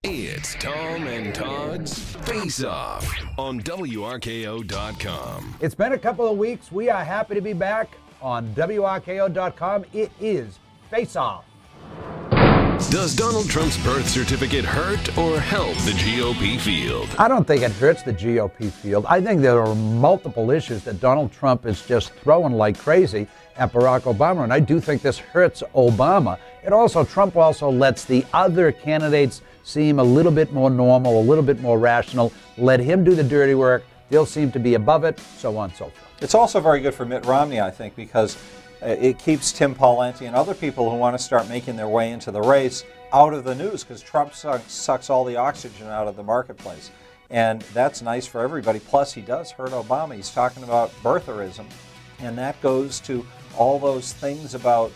It's Tom and Todd's Face Off on WRKO.com. It's been a couple of weeks. We are happy to be back on WRKO.com. It is Face Off. Does Donald Trump's birth certificate hurt or help the GOP field? I don't think it hurts the GOP field. I think there are multiple issues that Donald Trump is just throwing like crazy at Barack Obama, and I do think this hurts Obama. Trump also lets the other candidates seem a little bit more normal, a little bit more rational. Let him do the dirty work. They'll seem to be above it, so on and so forth. It's also very good for Mitt Romney, I think, because it keeps Tim Pawlenty and other people who want to start making their way into the race out of the news, because Trump sucks all the oxygen out of the marketplace. And that's nice for everybody. Plus, he does hurt Obama. He's talking about birtherism, and that goes to all those things about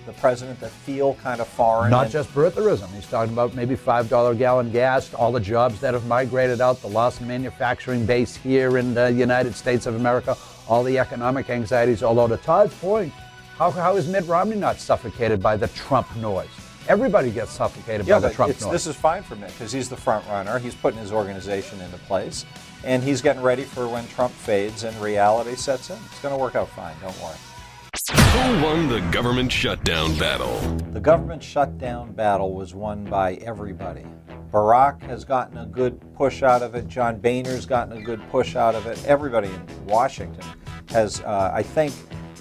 the president that feel kind of foreign. Not just birtherism. He's talking about maybe $5 a gallon gas, all the jobs that have migrated out, the loss of manufacturing base here in the United States of America, all the economic anxieties. Although to Todd's point, how is Mitt Romney not suffocated by the Trump noise? Everybody gets suffocated by the Trump noise. This is fine for Mitt because he's the front runner. He's putting his organization into place, and he's getting ready for when Trump fades and reality sets in. It's going to work out fine. Don't worry. Who won the government shutdown battle? The government shutdown battle was won by everybody. Barack has gotten a good push out of it. John Boehner's gotten a good push out of it. Everybody in Washington has, I think,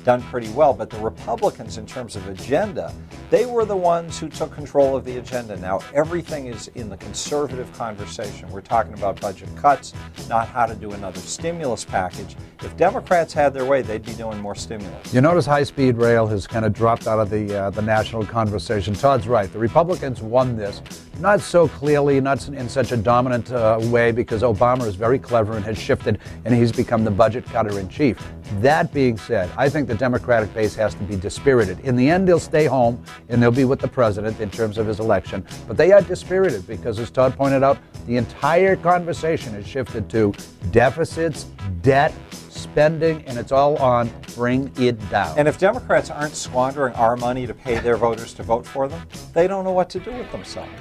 done pretty well. But the Republicans, in terms of agenda, they were the ones who took control of the agenda. Now, everything is in the conservative conversation. We're talking about budget cuts, not how to do another stimulus package. If Democrats had their way, they'd be doing more stimulus. You notice high-speed rail has kind of dropped out of the national conversation. Todd's right. The Republicans won this, not so clearly, not in such a dominant way, because Obama is very clever and has shifted, and he's become the budget cutter-in-chief. That being said, I think the Democratic base has to be dispirited. In the end, they'll stay home, and they'll be with the president in terms of his election. But they are dispirited because, as Todd pointed out, the entire conversation has shifted to deficits, debt, spending, and it's all on bring it down. And if Democrats aren't squandering our money to pay their voters to vote for them, they don't know what to do with themselves.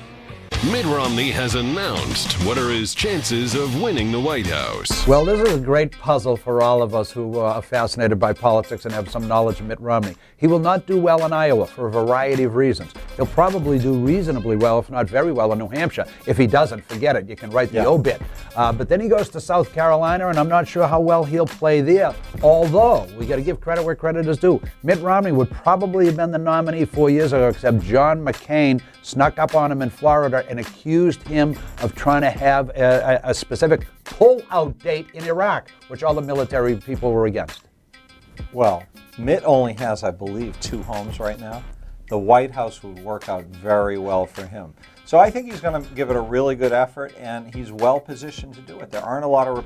Mitt Romney has announced what are his chances of winning the White House. Well, this is a great puzzle for all of us who are fascinated by politics and have some knowledge of Mitt Romney. He will not do well in Iowa for a variety of reasons. He'll probably do reasonably well, if not very well, in New Hampshire. If he doesn't, forget it. You can write the obit. But then he goes to South Carolina, and I'm not sure how well he'll play there. Although, we got to give credit where credit is due. Mitt Romney would probably have been the nominee 4 years ago, except John McCain snuck up on him in Florida and accused him of trying to have a specific pull-out date in Iraq, which all the military people were against. Well, Mitt only has, I believe, 2 homes right now. The White House would work out very well for him. So I think he's going to give it a really good effort, and he's well positioned to do it. There aren't a lot of...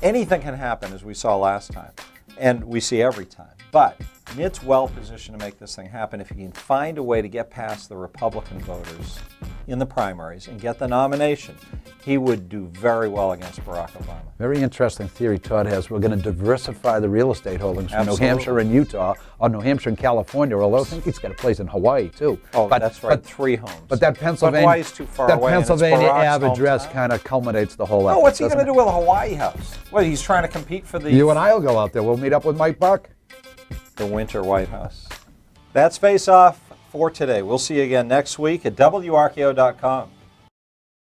Anything can happen, as we saw last time, and we see every time. But Mitt's well positioned to make this thing happen if he can find a way to get past the Republican voters in the primaries and get the nomination. He would do very well against Barack Obama. Very interesting theory Todd has. We're going to diversify the real estate holdings from New Hampshire and Utah, or New Hampshire and California, although I think he's got a place in Hawaii, too. Oh, that's right, 3 homes. But that Pennsylvania, Hawaii's too far away, Pennsylvania Ave address kind of culminates the whole effort. Oh, what's he going to do with a Hawaii house? What, he's trying to compete for the... You and I will go out there. We'll meet up with Mike Buck. The winter White House. That's Face Off for today. We'll see you again next week at WRKO.com.